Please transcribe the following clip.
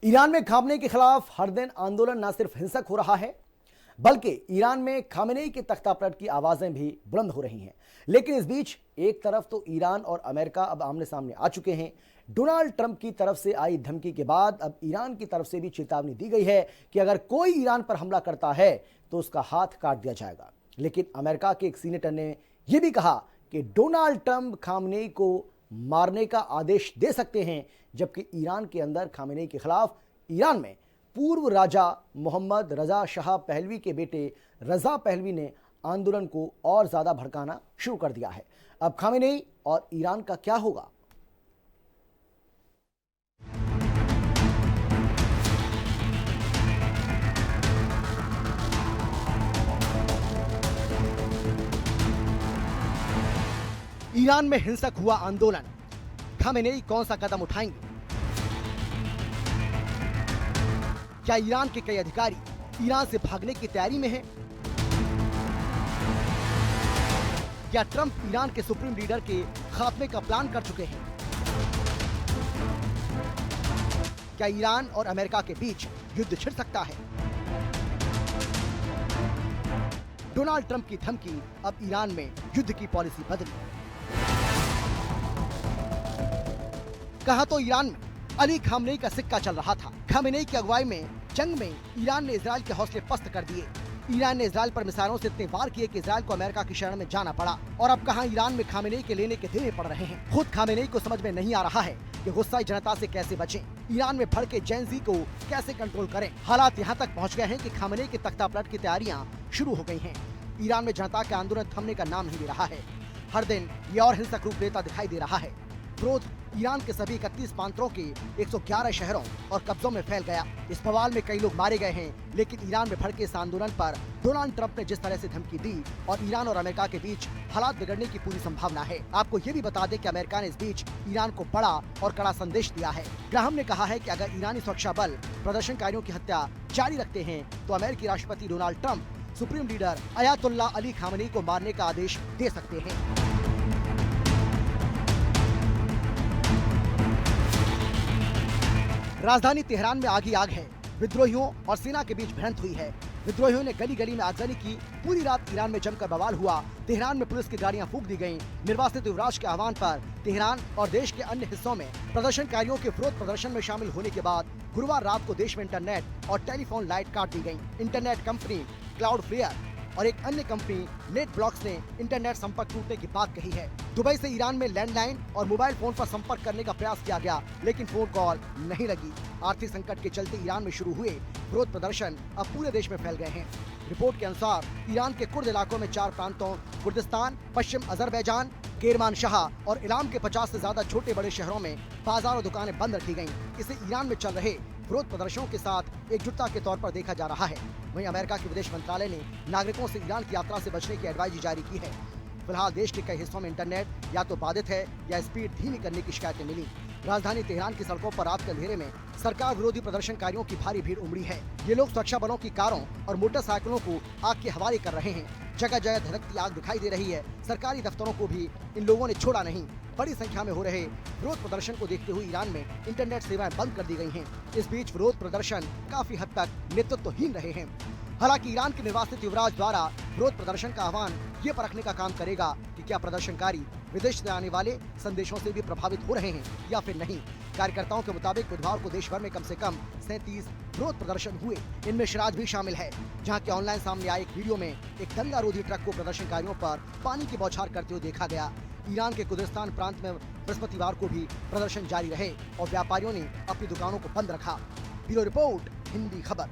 Iran में Khamenei के खिलाफ हर दिन आंदोलन न सिर्फ हिंसक हो रहा है, बल्कि ईरान में खामनेई के तख्तापलट की आवाजें भी बुलंद हो रही हैं। लेकिन इस बीच एक तरफ तो ईरान और अमेरिका अब आमने सामने आ चुके हैं। डोनाल्ड ट्रंप की तरफ से आई धमकी के बाद अब ईरान की तरफ से भी चेतावनी दी गई है कि अगर कोई ईरान पर हमला करता है तो उसका हाथ काट दिया जाएगा। लेकिन अमेरिका के एक सीनेटर ने यह भी कहा कि डोनाल्ड ट्रंप खामनेई को मारने का आदेश दे सकते हैं, जबकि ईरान के अंदर खामनेई के खिलाफ ईरान में पूर्व राजा मोहम्मद रजा शाह पहलवी के बेटे रजा पहलवी ने आंदोलन को और ज्यादा भड़काना शुरू कर दिया है। अब खामनेई और ईरान का क्या होगा? ईरान में हिंसक हुआ आंदोलन, खामेनेई कौन सा कदम उठाएंगे? क्या ईरान के कई अधिकारी ईरान से भागने की तैयारी में हैं? क्या ट्रंप ईरान के सुप्रीम लीडर के खात्मे का प्लान कर चुके हैं? क्या ईरान और अमेरिका के बीच युद्ध छिड़ सकता है? डोनाल्ड ट्रंप की धमकी अब ईरान में युद्ध की पॉलिसी बदली। कहा तो ईरान में अली खामनेई का सिक्का चल रहा था। खामनेई की अगुवाई में जंग में ईरान ने इजराइल के हौसले पस्त कर दिए। ईरान ने इजराइल पर मिसाइलों से इतने वार किए कि इजराइल को अमेरिका की शरण में जाना पड़ा। और अब कहां ईरान में खामनेई के लेने के देने पड़ रहे हैं। खुद खामनेई को समझ में नहीं आ रहा है कि गुस्साई जनता से कैसे बचें, ईरान में भड़के जेन-ज़ी को कैसे कंट्रोल करें। हालात यहाँ तक पहुँच गए हैं कि खामनेई के तख्तापलट की तैयारियां शुरू हो गई हैं। ईरान में जनता का आंदोलन थमने का नाम नहीं ले रहा है। हर दिन ये और हिंसक रूप लेता दिखाई दे रहा है। विरोध ईरान के सभी 31 प्रांतों के 111 शहरों और कब्जों में फैल गया। इस बवाल में कई लोग मारे गए हैं। लेकिन ईरान में भड़के इस आंदोलन पर डोनाल्ड ट्रंप ने जिस तरह से धमकी दी और ईरान और अमेरिका के बीच हालात बिगड़ने की पूरी संभावना है। आपको ये भी बता दें कि अमेरिका ने इस बीच ईरान को बड़ा और कड़ा संदेश दिया है। ग्राहम ने कहा है कि अगर ईरानी सुरक्षा बल प्रदर्शनकारियों की हत्या जारी रखते हैं तो अमेरिकी राष्ट्रपति Donald Trump supreme leader Ayatollah Ali Khamenei को मारने का आदेश दे सकते हैं। राजधानी तेहरान में आग ही आग है। विद्रोहियों और सेना के बीच भिड़ंत हुई है। विद्रोहियों ने गली गली में आगजनी की। पूरी रात ईरान में जमकर बवाल हुआ। तेहरान में पुलिस की गाड़ियां फूंक दी गईं। निर्वासित युवराज के आह्वान पर तेहरान और देश के अन्य हिस्सों में प्रदर्शनकारियों के विरोध प्रदर्शन में शामिल होने के बाद गुरुवार रात को देश में इंटरनेट और टेलीफोन लाइट काट दी गयी। इंटरनेट कंपनी क्लाउडफ्लेयर और एक अन्य कंपनी नेट ब्लॉक्स ने इंटरनेट संपर्क टूटने की बात कही है। दुबई से ईरान में लैंडलाइन और मोबाइल फोन पर संपर्क करने का प्रयास किया गया, लेकिन फोन कॉल नहीं लगी। आर्थिक संकट के चलते ईरान में शुरू हुए विरोध प्रदर्शन अब पूरे देश में फैल गए हैं। रिपोर्ट के अनुसार ईरान के कुर्द इलाकों में 4 प्रांतों कुर्दिस्तान, पश्चिम अजरबैजान, केरमानशाह और इलाम के 50 से ज्यादा छोटे बड़े शहरों में बाजार और दुकानें बंद रखी गयी। इसे ईरान में चल रहे विरोध प्रदर्शनों के साथ एकजुटता के तौर पर देखा जा रहा है। वहीं अमेरिका के विदेश मंत्रालय ने नागरिकों से ईरान की यात्रा से बचने की एडवाइजरी जारी की है। फिलहाल देश के कई हिस्सों में इंटरनेट या तो बाधित है या स्पीड धीमी करने की शिकायतें मिली। राजधानी तेहरान की सड़कों पर रात के अंधेरे में सरकार विरोधी प्रदर्शनकारियों की भारी भीड़ उमड़ी है। ये लोग सुरक्षा बलों की कारों और मोटरसाइकिलों को आग के हवाले कर रहे हैं। जगह जगह धधकती आग दिखाई दे रही है। सरकारी दफ्तरों को भी इन लोगों ने छोड़ा नहीं। बड़ी संख्या में हो रहे विरोध प्रदर्शन को देखते हुए ईरान में इंटरनेट सेवाएं बंद कर दी गई हैं। इस बीच विरोध प्रदर्शन काफी हद तक नेतृत्वहीन रहे हैं। हालांकि ईरान के निर्वासित युवराज द्वारा विरोध प्रदर्शन का आह्वान ये परखने का काम करेगा कि क्या प्रदर्शनकारी विदेश से आने वाले संदेशों से भी प्रभावित हो रहे हैं या फिर नहीं। कार्यकर्ताओं के मुताबिक बुधवार को देश भर में कम से कम 37 विरोध प्रदर्शन हुए। इनमें शराज भी शामिल है, जहां के ऑनलाइन सामने आए एक वीडियो में एक दंगा रोधी ट्रक को प्रदर्शनकारियों पर पानी की बौछार करते हुए देखा गया। ईरान के कुर्दिस्तान प्रांत में बृहस्पतिवार को भी प्रदर्शन जारी रहे और व्यापारियों ने अपनी दुकानों को बंद रखा। ब्यूरो रिपोर्ट, हिंदी खबर।